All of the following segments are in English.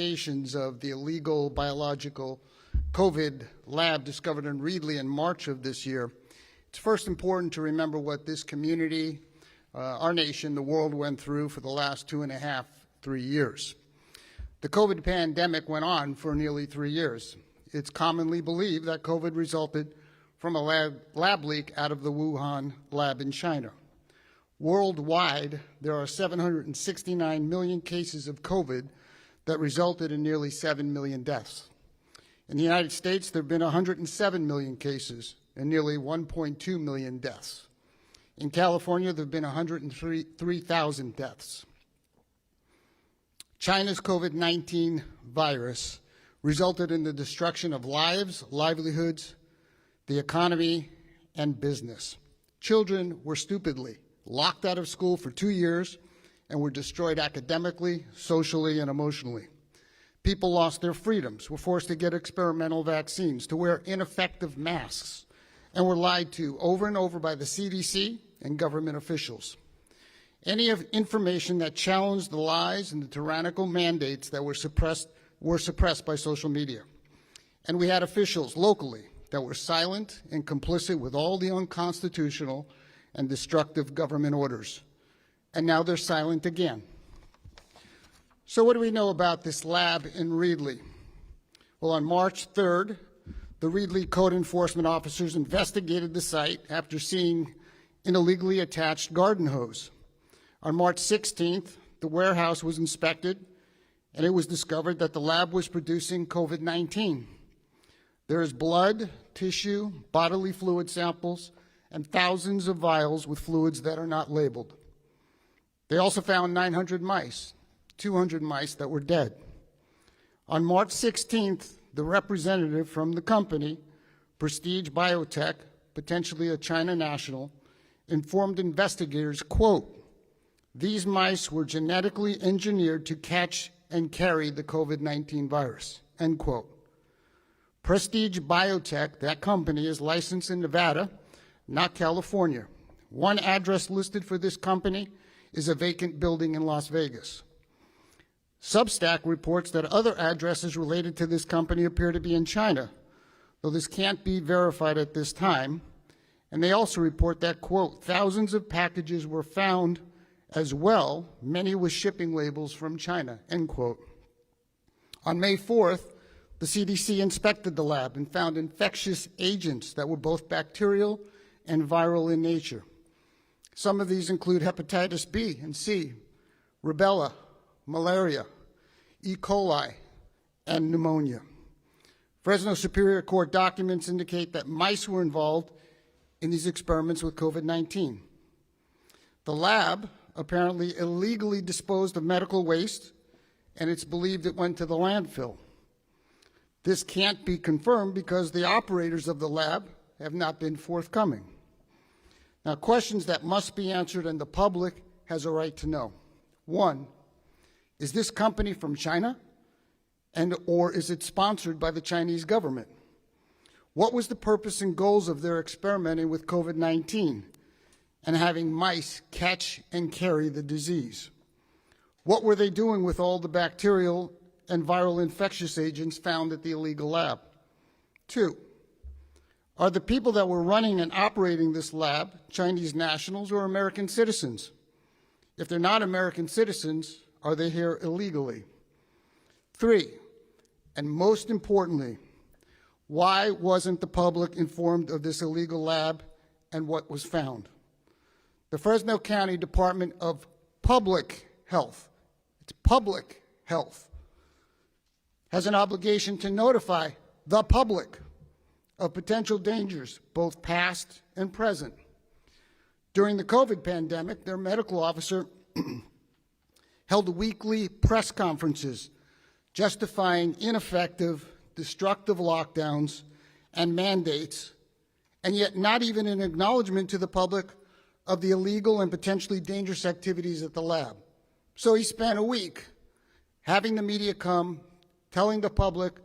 implications of the illegal biological COVID lab discovered in Reedley in March of this year, it's first important to remember what this community, our nation, the world went through for the last 2.5, 3 years. The COVID pandemic went on for nearly 3 years. It's commonly believed that COVID resulted from a lab leak out of the Wuhan lab in China. Worldwide, there are 769 million cases of COVID that resulted in nearly 7 million deaths. In the United States, there have been 107 million cases and nearly 1.2 million deaths. In California, there have been 103,000 deaths. China's COVID-19 virus resulted in the destruction of lives, livelihoods, the economy, and business. Children were stupidly locked out of school for 2 years and were destroyed academically, socially, and emotionally. People lost their freedoms, were forced to get experimental vaccines, to wear ineffective masks, and were lied to over and over by the CDC and government officials. Any information that challenged the lies and the tyrannical mandates that were suppressed by social media. And we had officials locally that were silent and complicit with all the unconstitutional and destructive government orders. And now they're silent again. So what do we know about this lab in Reedley? Well, on March 3rd, the Reedley code enforcement officers investigated the site after seeing an illegally attached garden hose. On March 16th, the warehouse was inspected, and it was discovered that the lab was producing COVID-19. There is blood, tissue, bodily fluid samples, and thousands of vials with fluids that are not labeled. They also found 900 mice, 200 mice that were dead. On March 16th, the representative from the company, Prestige Biotech, potentially a China national, informed investigators, quote, "These mice were genetically engineered to catch and carry the COVID-19 virus," end quote. Prestige Biotech, that company, is licensed in Nevada, not California. One address listed for this company is a vacant building in Las Vegas. Substack reports that other addresses related to this company appear to be in China, though this can't be verified at this time. And they also report that, quote, "Thousands of packages were found as well, many with shipping labels from China," end quote. On May 4th, the CDC inspected the lab and found infectious agents that were both bacterial and viral in nature. Some of these include hepatitis B and C, rubella, malaria, E. coli, and pneumonia. Fresno Superior Court documents indicate that mice were involved in these experiments with COVID-19. The lab apparently illegally disposed of medical waste, and it's believed it went to the landfill. This can't be confirmed because the operators of the lab have not been forthcoming. Now, questions that must be answered and the public has a right to know. One, is this company from China, or is it sponsored by the Chinese government? What was the purpose and goals of their experimenting with COVID-19 and having mice catch and carry the disease? What were they doing with all the bacterial and viral infectious agents found at the illegal lab? Two, are the people that were running and operating this lab Chinese nationals or American citizens? If they're not American citizens, are they here illegally? Three, and most importantly, why wasn't the public informed of this illegal lab and what was found? The Fresno County Department of Public Health, it's public health, has an obligation to notify the public of potential dangers, both past and present. During the COVID pandemic, their medical officer held weekly press conferences justifying ineffective, destructive lockdowns and mandates, and yet not even an acknowledgement to the public of the illegal and potentially dangerous activities at the lab. So he spent a week having the media come, telling the public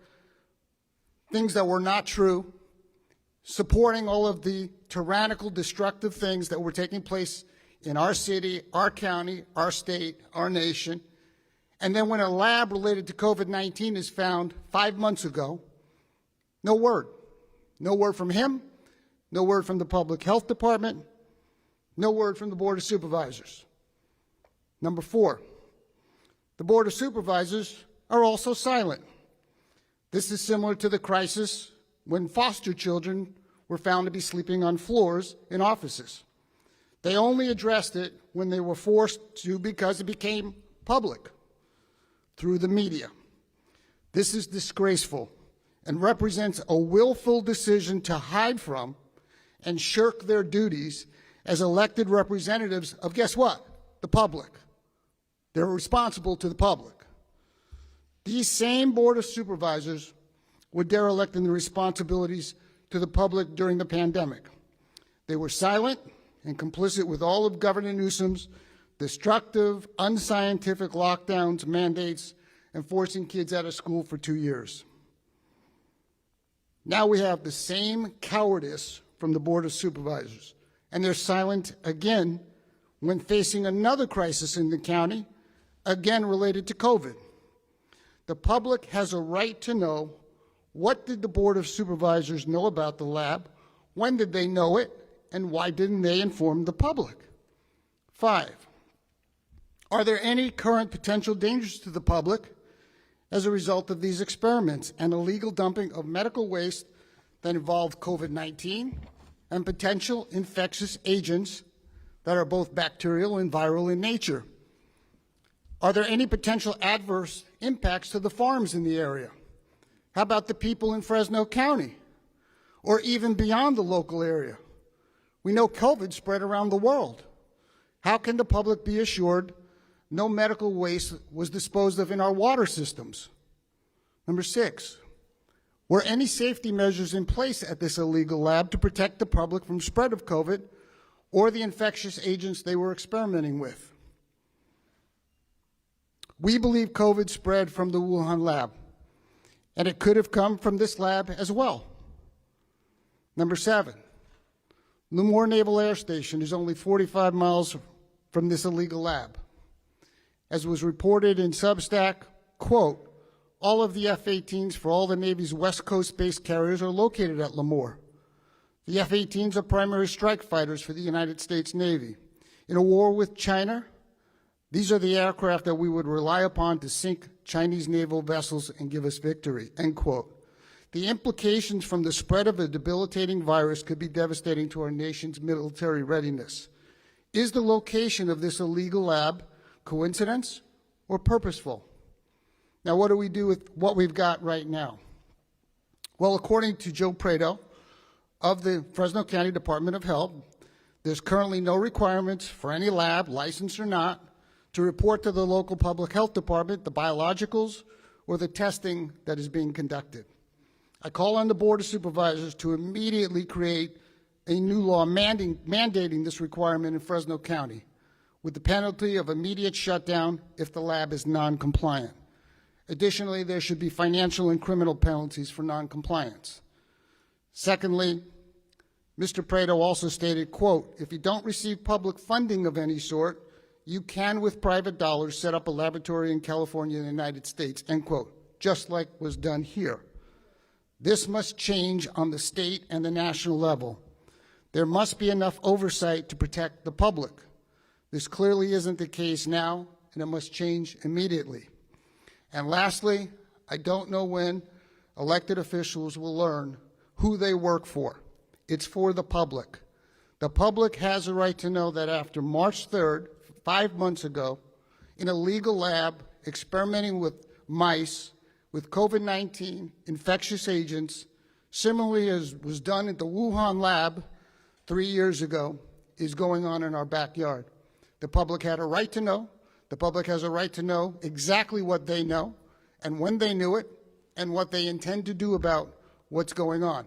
things that were not true, supporting all of the tyrannical, destructive things that were taking place in our city, our county, our state, our nation, And then when a lab related to COVID-19 is found 5 months ago, no word. No word from him, no word from the Public Health Department, no word from the Board of Supervisors. Number 4, the Board of Supervisors are also silent. This is similar to the crisis when foster children were found to be sleeping on floors in offices. They only addressed it when they were forced to because it became public through the media. This is disgraceful and represents a willful decision to hide from and shirk their duties as elected representatives of, guess what? The public. They're responsible to the public. These same Board of Supervisors were derelict in their responsibilities to the public during the pandemic. They were silent and complicit with all of Governor Newsom's destructive, unscientific lockdowns, mandates, and forcing kids out of school for 2 years. Now we have the same cowardice from the Board of Supervisors, and they're silent again when facing another crisis in the county, again related to COVID. The public has a right to know, what did the Board of Supervisors know about the lab, when did they know it, and why didn't they inform the public? 5, are there any current potential dangers to the public as a result of these experiments and illegal dumping of medical waste that involve COVID-19 and potential infectious agents that are both bacterial and viral in nature? Are there any potential adverse impacts to the farms in the area? How about the people in Fresno County or even beyond the local area? We know COVID spread around the world. How can the public be assured no medical waste was disposed of in our water systems? Number 6, were any safety measures in place at this illegal lab to protect the public from spread of COVID or the infectious agents they were experimenting with? We believe COVID spread from the Wuhan lab, and it could have come from this lab as well. Number 7, Lemoore Naval Air Station is only 45 miles from this illegal lab. As was reported in Substack, quote, all of the F-18s for all the Navy's West Coast-based carriers are located at Lemoore. The F-18s are primary strike fighters for the United States Navy. In a war with China, these are the aircraft that we would rely upon to sink Chinese naval vessels and give us victory, end quote. The implications from the spread of a debilitating virus could be devastating to our nation's military readiness. Is the location of this illegal lab coincidence or purposeful? Now, what do we do with what we've got right now? Well, according to Joe Prado of the Fresno County Department of Health, there's currently no requirements for any lab, licensed or not, to report to the local public health department the biologicals or the testing that is being conducted. I call on the Board of Supervisors to immediately create a new law mandating this requirement in Fresno County, with the penalty of immediate shutdown if the lab is non-compliant. Additionally, there should be financial and criminal penalties for non-compliance. Secondly, Mr. Prado also stated, quote, if you don't receive public funding of any sort, you can, with private dollars, set up a laboratory in California and the United States, end quote, just like was done here. This must change on the state and the national level. There must be enough oversight to protect the public. This clearly isn't the case now, and it must change immediately. And lastly, I don't know when elected officials will learn who they work for. It's for the public. The public has a right to know that after March 3rd, 5 months ago, in a legal lab experimenting with mice with COVID-19 infectious agents, similarly as was done at the Wuhan lab 3 years ago, is going on in our backyard. The public had a right to know. The public has a right to know exactly what they know and when they knew it and what they intend to do about what's going on.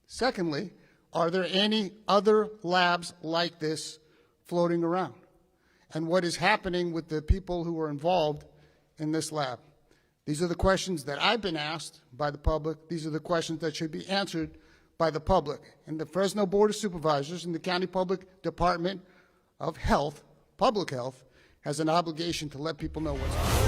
Secondly, are there any other labs like this floating around? And what is happening with the people who are involved in this lab? These are the questions that I've been asked by the public. These are the questions that should be answered by the public. And the Fresno Board of Supervisors and the County Public Department of Health, Public Health, has an obligation to let people know what's going on.